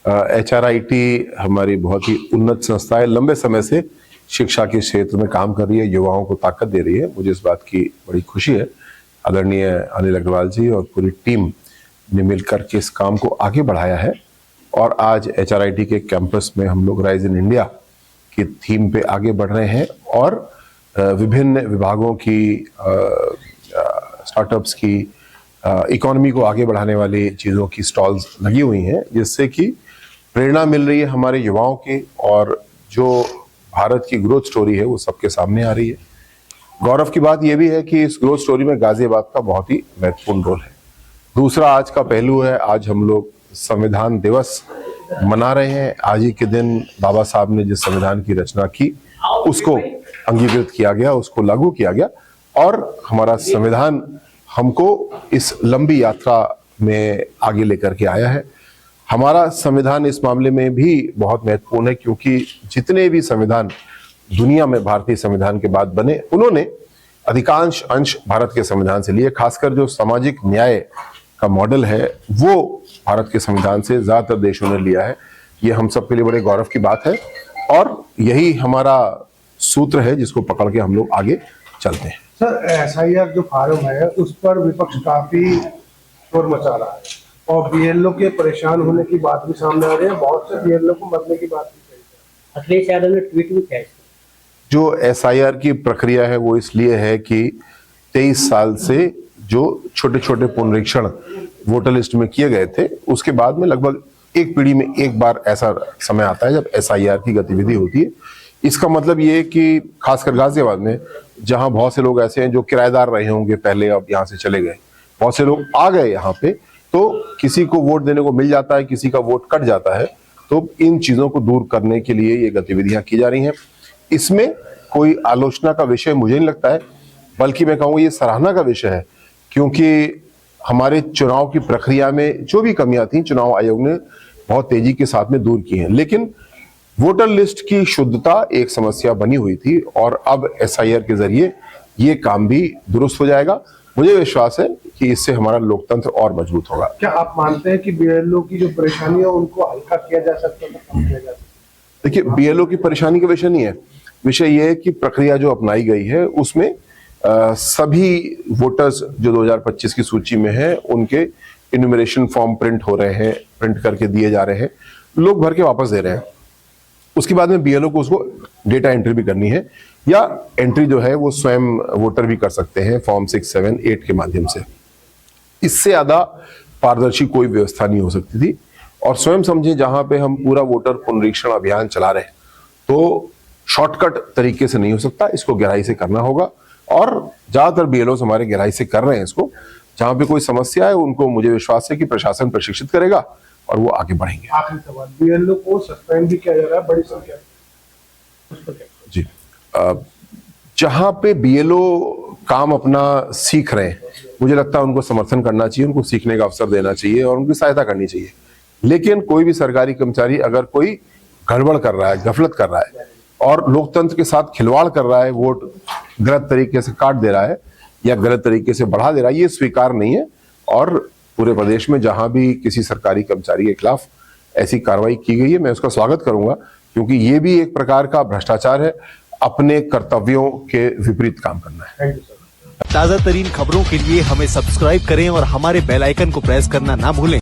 HRIT हमारी बहुत ही उन्नत संस्था है, लंबे समय से शिक्षा के क्षेत्र में काम कर रही है, युवाओं को ताकत दे रही है। मुझे इस बात की बड़ी खुशी है। आदरणीय अनिल अग्रवाल जी और पूरी टीम ने मिलकर के इस काम को आगे बढ़ाया है और आज HRIT के कैंपस में हम लोग राइज इन इंडिया की थीम पे आगे बढ़ रहे हैं और विभिन्न विभागों की, स्टार्टअप्स की, इकोनॉमी को आगे बढ़ाने वाली चीज़ों की स्टॉल्स लगी हुई हैं, जिससे कि प्रेरणा मिल रही है हमारे युवाओं की और जो भारत की ग्रोथ स्टोरी है वो सबके सामने आ रही है। गौरव की बात यह भी है कि इस ग्रोथ स्टोरी में गाजियाबाद का बहुत ही महत्वपूर्ण रोल है। दूसरा आज का पहलू है, आज हम लोग संविधान दिवस मना रहे हैं। आज ही के दिन बाबा साहब ने जिस संविधान की रचना की उसको अंगीकृत किया गया, उसको लागू किया गया और हमारा संविधान हमको इस लंबी यात्रा में आगे लेकर के आया है। हमारा संविधान इस मामले में भी बहुत महत्वपूर्ण है क्योंकि जितने भी संविधान दुनिया में भारतीय संविधान के बाद बने, उन्होंने अधिकांश अंश भारत के संविधान से लिए। खासकर जो सामाजिक न्याय का मॉडल है वो भारत के संविधान से ज्यादातर देशों ने लिया है। ये हम सब के लिए बड़े गौरव की बात है और यही हमारा सूत्र है जिसको पकड़ के हम लोग आगे चलते हैं। सर, SIR जो फार्म है उस पर विपक्ष काफी शोर मचा रहा है और BLO के परेशान होने की बात भी सामने आ रही है। बहुत से BLO को मरने की बात भी कही है। अखिलेश यादव ने ट्वीट भी किया है। जो SIR की प्रक्रिया है वो इसलिए है कि 23 साल से जो छोटे छोटे पुनरीक्षण वोटर लिस्ट में किए गए थे, उसके बाद में लगभग एक पीढ़ी में एक बार ऐसा समय आता है जब SIR की गतिविधि होती है। इसका मतलब ये है कि खासकर गाजियाबाद में जहां बहुत से लोग ऐसे हैं जो किराएदार रहे होंगे पहले, अब यहाँ से चले गए, बहुत से लोग आ गए यहाँ पे, तो किसी को वोट देने को मिल जाता है, किसी का वोट कट जाता है। तो इन चीजों को दूर करने के लिए ये गतिविधियां की जा रही हैं। इसमें कोई आलोचना का विषय मुझे नहीं लगता है, बल्कि मैं कहूँगा ये सराहना का विषय है क्योंकि हमारे चुनाव की प्रक्रिया में जो भी कमियां थी चुनाव आयोग ने बहुत तेजी के साथ में दूर की हैं। लेकिन वोटर लिस्ट की शुद्धता एक समस्या बनी हुई थी और अब SIR के जरिए ये काम भी दुरुस्त हो जाएगा। मुझे विश्वास है कि इससे हमारा लोकतंत्र और मजबूत होगा। क्या आप मानते हैं कि BLO की जो परेशानी है उनको हल्का किया जा सकता है, कम किया जा सकता है? देखिए, BLO की परेशानी का विषय नहीं है। विषय ये है कि प्रक्रिया जो अपनाई गई है उसमें सभी वोटर्स जो 2025 की सूची में है उनके इन्यूमरेशन फॉर्म प्रिंट हो रहे हैं, प्रिंट करके दिए जा रहे हैं, लोग भर के वापस दे रहे हैं। उसके बाद में BLO को उसको डेटा एंट्री भी करनी है या एंट्री जो है वो स्वयं वोटर भी कर सकते हैं फॉर्म 6, 7, 8 के माध्यम से। इससे ज्यादा पारदर्शी कोई व्यवस्था नहीं हो सकती थी। और स्वयं समझे जहां पे हम पूरा वोटर पुनरीक्षण अभियान चला रहे हैं तो शॉर्टकट तरीके से नहीं हो सकता, इसको गहराई से करना होगा और ज्यादातर BLOs हमारे गहराई से कर रहे हैं इसको। जहां पे कोई समस्या है उनको मुझे विश्वास है कि प्रशासन प्रशिक्षित करेगा और वो आगे बढ़ेंगे। आखिरी सवाल, BLO को सस्पेंड भी किया जा रहा है बड़ी संख्या में, जी, जहां पे BLO काम अपना सीख रहे हैं मुझे लगता है उनको समर्थन करना चाहिए, उनको सीखने का अवसर देना चाहिए और उनकी सहायता करनी चाहिए। लेकिन कोई भी सरकारी कर्मचारी अगर कोई गड़बड़ कर रहा है, गफलत कर रहा है और लोकतंत्र के साथ खिलवाड़ कर रहा है, वोट गलत तरीके से काट दे रहा है या गलत तरीके से बढ़ा दे रहा है, ये स्वीकार नहीं है। और पूरे प्रदेश में जहां भी किसी सरकारी कर्मचारी के खिलाफ ऐसी कार्रवाई की गई है मैं उसका स्वागत करूंगा क्योंकि ये भी एक प्रकार का भ्रष्टाचार है, अपने कर्तव्यों के विपरीत काम करना है। Thank you sir. ताजा तरीन खबरों के लिए हमें सब्सक्राइब करें और हमारे बेल आइकन को प्रेस करना ना भूलें।